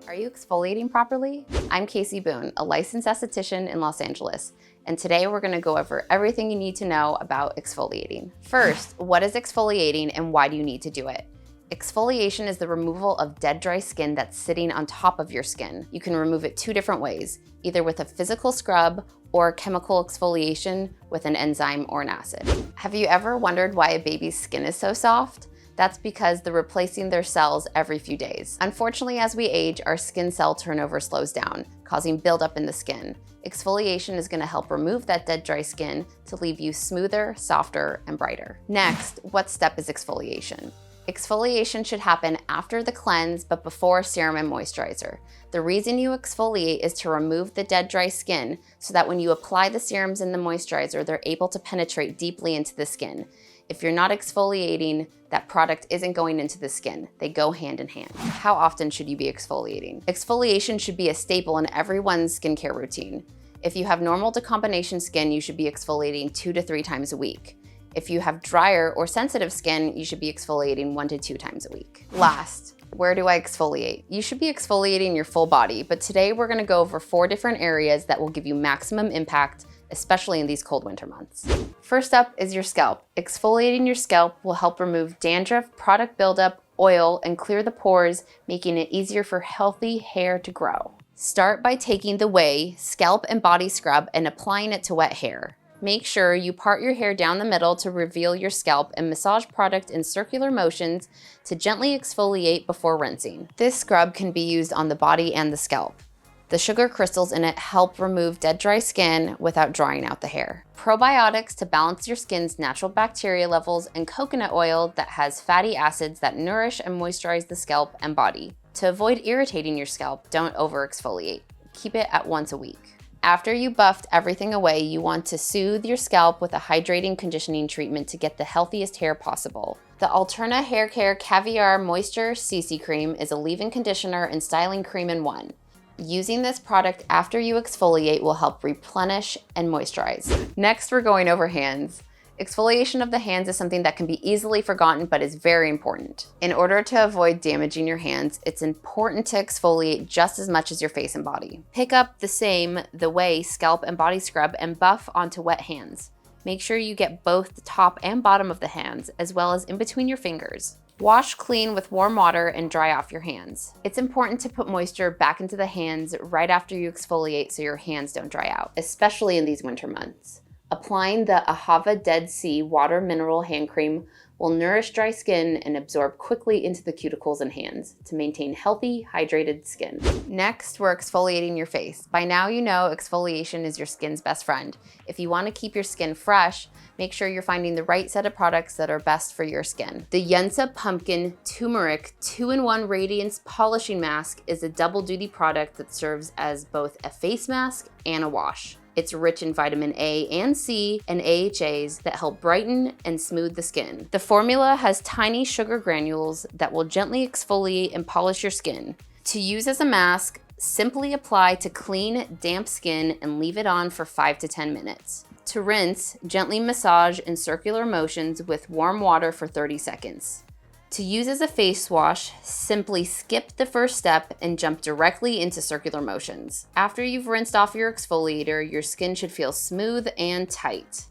Are you exfoliating properly? I'm Kasey Boone, a licensed esthetician in Los Angeles, and today we're gonna go over everything you need to know about exfoliating. First, what is exfoliating and why do you need to do it? Exfoliation is the removal of dead, dry skin that's sitting on top of your skin. You can remove it two different ways, either with a physical scrub or chemical exfoliation with an enzyme or an acid. Have you ever wondered why a baby's skin is so soft? That's because they're replacing their cells every few days. Unfortunately, as we age, our skin cell turnover slows down, causing buildup in the skin. Exfoliation is gonna help remove that dead, dry skin to leave you smoother, softer, and brighter. Next, what step is exfoliation? Exfoliation should happen after the cleanse, but before serum and moisturizer. The reason you exfoliate is to remove the dead, dry skin so that when you apply the serums and the moisturizer, they're able to penetrate deeply into the skin. If you're not exfoliating, that product isn't going into the skin. They go hand in hand. How often should you be exfoliating? Exfoliation should be a staple in everyone's skincare routine. If you have normal to combination skin, you should be exfoliating 2 to 3 times a week. If you have drier or sensitive skin, you should be exfoliating 1 to 2 times a week. Last, where do I exfoliate? You should be exfoliating your full body, but today we're gonna go over 4 different areas that will give you maximum impact, especially in these cold winter months. First up is your scalp. Exfoliating your scalp will help remove dandruff, product buildup, oil, and clear the pores, making it easier for healthy hair to grow. Start by taking the Ouai Scalp and Body Scrub and applying it to wet hair. Make sure you part your hair down the middle to reveal your scalp and massage product in circular motions to gently exfoliate before rinsing. This scrub can be used on the body and the scalp. The sugar crystals in it help remove dead, dry skin without drying out the hair. Probiotics to balance your skin's natural bacteria levels, and coconut oil that has fatty acids that nourish and moisturize the scalp and body. To avoid irritating your scalp, don't over exfoliate. Keep it at once a week. After you buffed everything away, you want to soothe your scalp with a hydrating conditioning treatment to get the healthiest hair possible. The Alterna Haircare Caviar Moisture CC Cream is a leave-in conditioner and styling cream in one. Using this product after you exfoliate will help replenish and moisturize. Next, we're going over hands. Exfoliation of the hands is something that can be easily forgotten, but is very important. In order to avoid damaging your hands, it's important to exfoliate just as much as your face and body. Pick up the Ouai Scalp and Body Scrub and buff onto wet hands. Make sure you get both the top and bottom of the hands, as well as in between your fingers. Wash clean with warm water and dry off your hands. It's important to put moisture back into the hands right after you exfoliate so your hands don't dry out, especially in these winter months. Applying the Ahava Dead Sea Water Mineral Hand Cream will nourish dry skin and absorb quickly into the cuticles and hands to maintain healthy, hydrated skin. Next, we're exfoliating your face. By now you know exfoliation is your skin's best friend. If you want to keep your skin fresh, make sure you're finding the right set of products that are best for your skin. The Yensa Pumpkin Turmeric 2-in-1 Radiance Polishing Mask is a double-duty product that serves as both a face mask and a wash. It's rich in vitamin A and C and AHAs that help brighten and smooth the skin. The formula has tiny sugar granules that will gently exfoliate and polish your skin. To use as a mask, simply apply to clean, damp skin and leave it on for 5 to 10 minutes. To rinse, gently massage in circular motions with warm water for 30 seconds. To use as a face wash, simply skip the first step and jump directly into circular motions. After you've rinsed off your exfoliator, your skin should feel smooth and tight.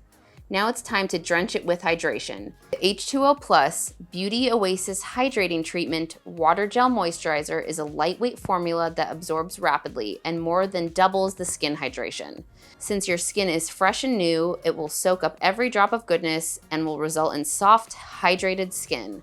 Now it's time to drench it with hydration. The H2O Plus Beauty Oasis Hydrating Treatment Water Gel Moisturizer is a lightweight formula that absorbs rapidly and more than doubles the skin hydration. Since your skin is fresh and new, it will soak up every drop of goodness and will result in soft, hydrated skin.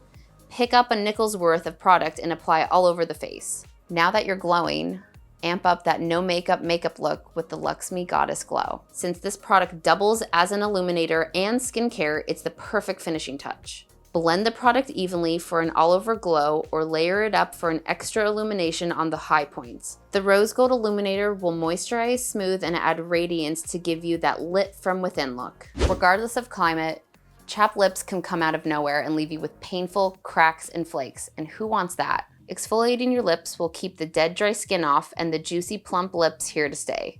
Pick up a nickel's worth of product and apply it all over the face. Now that you're glowing, amp up that no makeup look with the LXMI Goddess Glow. Since this product doubles as an illuminator and skincare, it's the perfect finishing touch. Blend the product evenly for an all-over glow or layer it up for an extra illumination on the high points. The rose gold illuminator will moisturize, smooth, and add radiance to give you that lit from within look. Regardless of climate, chapped lips can come out of nowhere and leave you with painful cracks and flakes, and who wants that? Exfoliating your lips will keep the dead, dry skin off and the juicy, plump lips here to stay.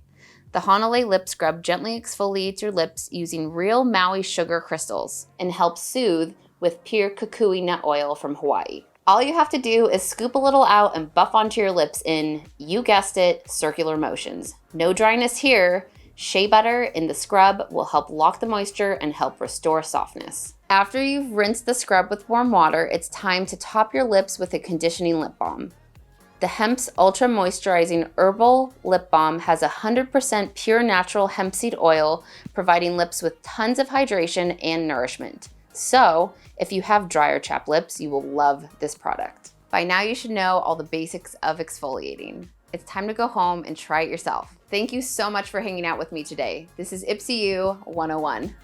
The Hanalei Lip Scrub gently exfoliates your lips using real Maui sugar crystals and helps soothe with pure kukui nut oil from Hawaii. All you have to do is scoop a little out and buff onto your lips in, you guessed it, circular motions. No dryness here. Shea butter in the scrub will help lock the moisture and help restore softness. After you've rinsed the scrub with warm water, it's time to top your lips with a conditioning lip balm. The Hempz Ultra Moisturizing Herbal Lip Balm has 100% pure natural hemp seed oil, providing lips with tons of hydration and nourishment. So, if you have dry or chapped lips, you will love this product. By now you should know all the basics of exfoliating. It's time to go home and try it yourself. Thank you so much for hanging out with me today. This is IPSY 101.